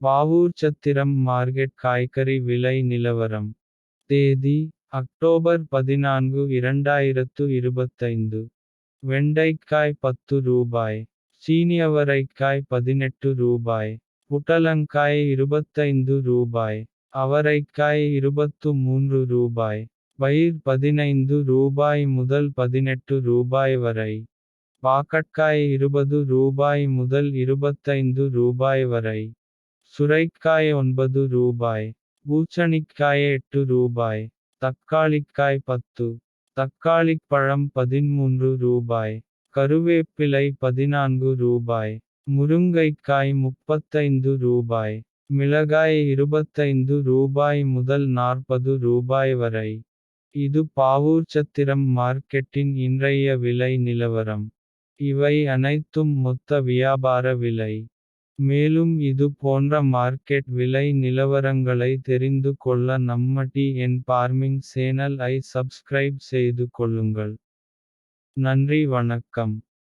Pavoorchatram market காய்கறி விலை நிலவரம். தேதி அக்டோபர் 14 2025. வெண்டைக்காய் 10 ரூபாய். சீனியவரைக்காய் 18 ரூபாய். புடலங்காய் 25 ரூபாய். அவரைக்காய் 23 ரூபாய். பயிர் 15 ரூபாய் முதல் 18 ரூபாய் வரை. பாக்கட்காய் 20 ரூபாய் முதல் 25 ரூபாய் வரை. சுரைக்காய் 9 ரூபாய். பூசணிக்காய் 8 ரூபாய். தக்காளிக்காய் 10. தக்காளிப்பழம் 13 ரூபாய். கருவேப்பிலை 14 ரூபாய். முருங்கைக்காய் 35 ரூபாய். மிளகாய் 25 ரூபாய் முதல் 40 ரூபாய் வரை. இது பாவூர்சத்திரம் மார்க்கெட்டின் இன்றைய விலை நிலவரம். இவை அனைத்தும் மொத்த வியாபார விலை. மேலும் இது போன்ற மார்க்கெட் விலை நிலவரங்களை தெரிந்து கொள்ள நம்ம டிஎன் ஃபார்மிங் சேனல் ஐ சப்ஸ்கிரைப் செய்து கொள்ளுங்கள். நன்றி வணக்கம்.